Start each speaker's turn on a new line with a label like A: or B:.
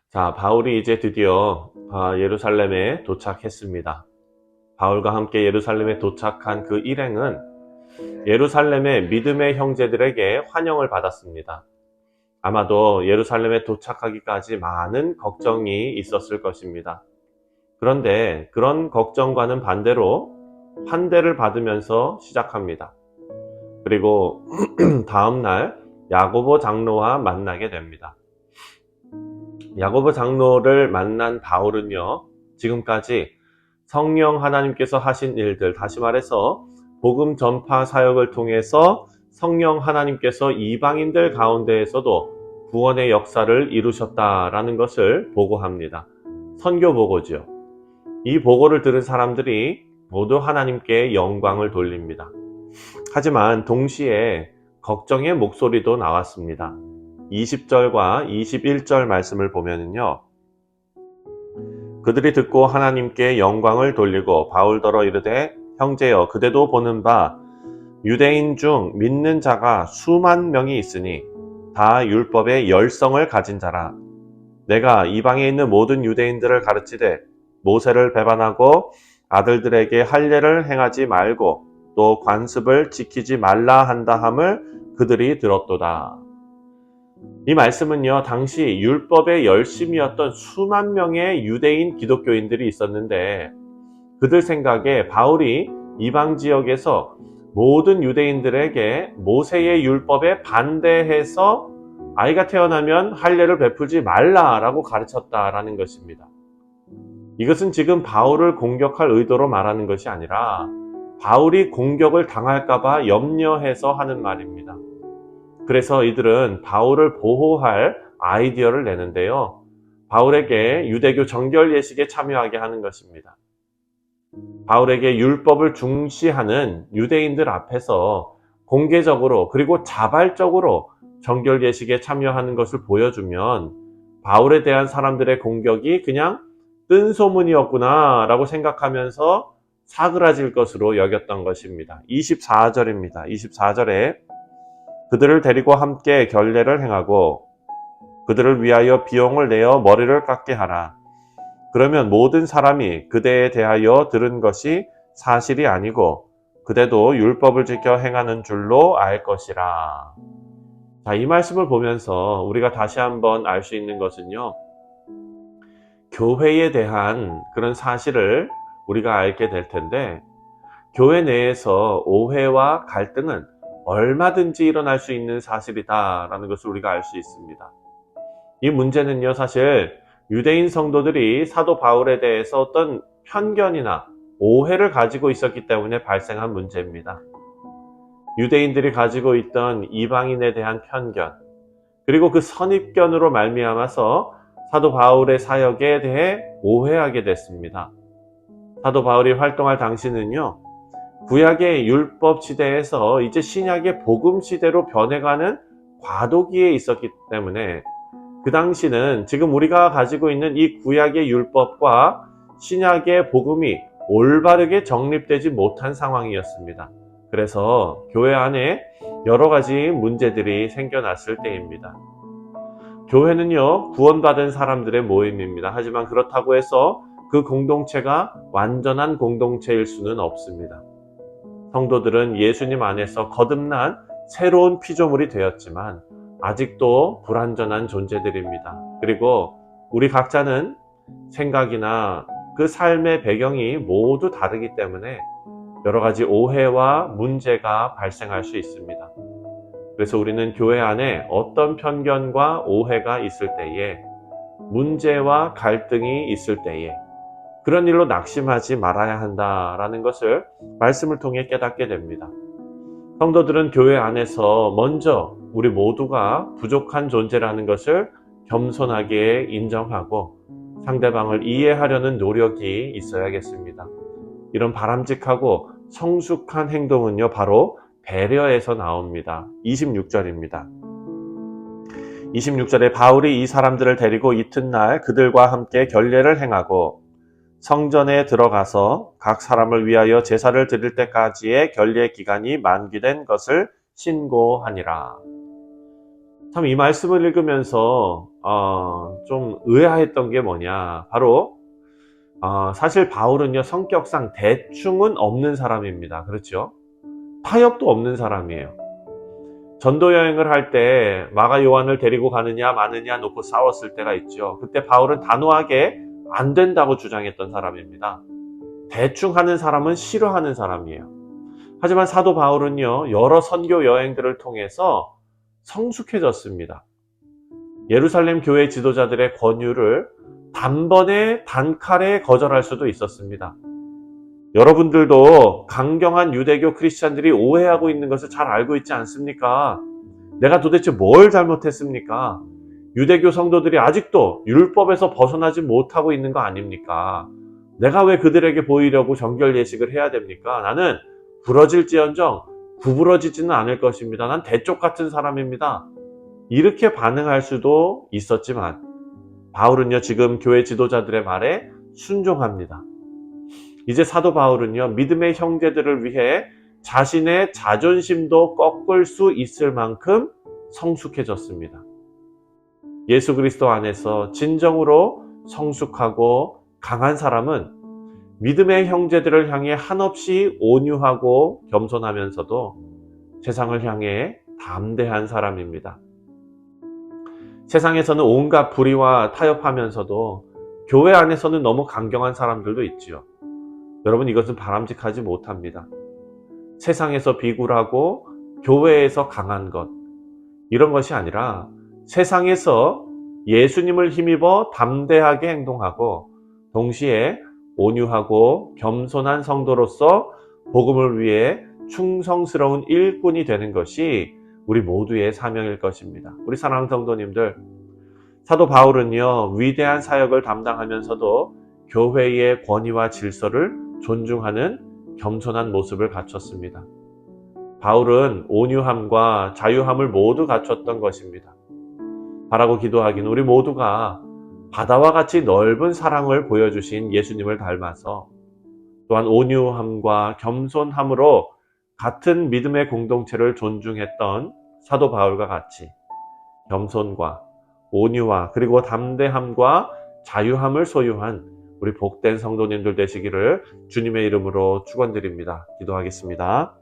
A: 자, 바울이 이제 드디어 예루살렘에 도착했습니다. 바울과 함께 예루살렘에 도착한 그 일행은 예루살렘의 믿음의 형제들에게 환영을 받았습니다. 아마도 예루살렘에 도착하기까지 많은 걱정이 있었을 것입니다. 그런데 그런 걱정과는 반대로 환대를 받으면서 시작합니다. 그리고 다음 날 야고보 장로와 만나게 됩니다. 야고보 장로를 만난 바울은요, 지금까지 성령 하나님께서 하신 일들, 다시 말해서 복음 전파 사역을 통해서 성령 하나님께서 이방인들 가운데에서도 구원의 역사를 이루셨다라는 것을 보고합니다. 선교 보고죠. 이 보고를 들은 사람들이 모두 하나님께 영광을 돌립니다. 하지만 동시에 걱정의 목소리도 나왔습니다. 20절과 21절 말씀을 보면요, 그들이 듣고 하나님께 영광을 돌리고 바울더러 이르되 형제여 그대도 보는 바 유대인 중 믿는 자가 수만 명이 있으니 다 율법의 열성을 가진 자라. 내가 이방에 있는 모든 유대인들을 가르치되 모세를 배반하고 아들들에게 할례를 행하지 말고 또 관습을 지키지 말라 한다 함을 그들이 들었도다. 이 말씀은요, 당시 율법의 열심이었던 수만 명의 유대인 기독교인들이 있었는데 그들 생각에 바울이 이방 지역에서 모든 유대인들에게 모세의 율법에 반대해서 아이가 태어나면 할례를 베풀지 말라라고 가르쳤다라는 것입니다. 이것은 지금 바울을 공격할 의도로 말하는 것이 아니라 바울이 공격을 당할까봐 염려해서 하는 말입니다. 그래서 이들은 바울을 보호할 아이디어를 내는데요, 바울에게 유대교 정결 예식에 참여하게 하는 것입니다. 바울에게 율법을 중시하는 유대인들 앞에서 공개적으로 그리고 자발적으로 정결 예식에 참여하는 것을 보여주면 바울에 대한 사람들의 공격이 그냥 뜬 소문이었구나 라고 생각하면서 사그라질 것으로 여겼던 것입니다. 24절입니다. 24절에 그들을 데리고 함께 결례를 행하고 그들을 위하여 비용을 내어 머리를 깎게 하라. 그러면 모든 사람이 그대에 대하여 들은 것이 사실이 아니고 그대도 율법을 지켜 행하는 줄로 알 것이라. 자, 이 말씀을 보면서 우리가 다시 한번 알 수 있는 것은요, 교회에 대한 그런 사실을 우리가 알게 될 텐데, 교회 내에서 오해와 갈등은 얼마든지 일어날 수 있는 사실이다라는 것을 우리가 알 수 있습니다. 이 문제는요, 사실 유대인 성도들이 사도 바울에 대해서 어떤 편견이나 오해를 가지고 있었기 때문에 발생한 문제입니다. 유대인들이 가지고 있던 이방인에 대한 편견, 그리고 그 선입견으로 말미암아서 사도 바울의 사역에 대해 오해하게 됐습니다. 사도 바울이 활동할 당시는요, 구약의 율법 시대에서 이제 신약의 복음 시대로 변해가는 과도기에 있었기 때문에 그 당시는 지금 우리가 가지고 있는 이 구약의 율법과 신약의 복음이 올바르게 정립되지 못한 상황이었습니다. 그래서 교회 안에 여러 가지 문제들이 생겨났을 때입니다. 교회는요, 구원받은 사람들의 모임입니다. 하지만 그렇다고 해서 그 공동체가 완전한 공동체일 수는 없습니다. 성도들은 예수님 안에서 거듭난 새로운 피조물이 되었지만 아직도 불완전한 존재들입니다. 그리고 우리 각자는 생각이나 그 삶의 배경이 모두 다르기 때문에 여러 가지 오해와 문제가 발생할 수 있습니다. 그래서 우리는 교회 안에 어떤 편견과 오해가 있을 때에, 문제와 갈등이 있을 때에 그런 일로 낙심하지 말아야 한다라는 것을 말씀을 통해 깨닫게 됩니다. 성도들은 교회 안에서 먼저 우리 모두가 부족한 존재라는 것을 겸손하게 인정하고 상대방을 이해하려는 노력이 있어야겠습니다. 이런 바람직하고 성숙한 행동은요, 바로 배려에서 나옵니다. 26절입니다. 26절에 바울이 이 사람들을 데리고 이튿날 그들과 함께 결례를 행하고 성전에 들어가서 각 사람을 위하여 제사를 드릴 때까지의 결례 기간이 만기된 것을 신고하니라. 참 이 말씀을 읽으면서 좀 의아했던 게 뭐냐, 바로 사실 바울은요 성격상 대충은 없는 사람입니다. 그렇죠? 타협도 없는 사람이에요. 전도 여행을 할 때 마가 요한을 데리고 가느냐 마느냐 놓고 싸웠을 때가 있죠. 그때 바울은 단호하게 안 된다고 주장했던 사람입니다. 대충 하는 사람은 싫어하는 사람이에요. 하지만 사도 바울은요 여러 선교 여행들을 통해서 성숙해졌습니다. 예루살렘 교회 지도자들의 권유를 단번에 단칼에 거절할 수도 있었습니다. 여러분들도 강경한 유대교 크리스찬들이 오해하고 있는 것을 잘 알고 있지 않습니까? 내가 도대체 뭘 잘못했습니까? 유대교 성도들이 아직도 율법에서 벗어나지 못하고 있는 거 아닙니까? 내가 왜 그들에게 보이려고 정결 예식을 해야 됩니까? 나는 부러질지언정 구부러지지는 않을 것입니다. 난 대쪽 같은 사람입니다. 이렇게 반응할 수도 있었지만 바울은요 지금 교회 지도자들의 말에 순종합니다. 이제 사도 바울은요 믿음의 형제들을 위해 자신의 자존심도 꺾을 수 있을 만큼 성숙해졌습니다. 예수 그리스도 안에서 진정으로 성숙하고 강한 사람은 믿음의 형제들을 향해 한없이 온유하고 겸손하면서도 세상을 향해 담대한 사람입니다. 세상에서는 온갖 불의와 타협하면서도 교회 안에서는 너무 강경한 사람들도 있지요. 여러분, 이것은 바람직하지 못합니다. 세상에서 비굴하고 교회에서 강한 것, 이런 것이 아니라 세상에서 예수님을 힘입어 담대하게 행동하고 동시에 온유하고 겸손한 성도로서 복음을 위해 충성스러운 일꾼이 되는 것이 우리 모두의 사명일 것입니다. 우리 사랑하는 성도님들, 사도 바울은요 위대한 사역을 담당하면서도 교회의 권위와 질서를 존중하는 겸손한 모습을 갖췄습니다. 바울은 온유함과 자유함을 모두 갖췄던 것입니다. 바라고 기도하기는 우리 모두가 바다와 같이 넓은 사랑을 보여주신 예수님을 닮아서 또한 온유함과 겸손함으로 같은 믿음의 공동체를 존중했던 사도 바울과 같이 겸손과 온유와 그리고 담대함과 자유함을 소유한 우리 복된 성도님들 되시기를 주님의 이름으로 축원드립니다. 기도하겠습니다.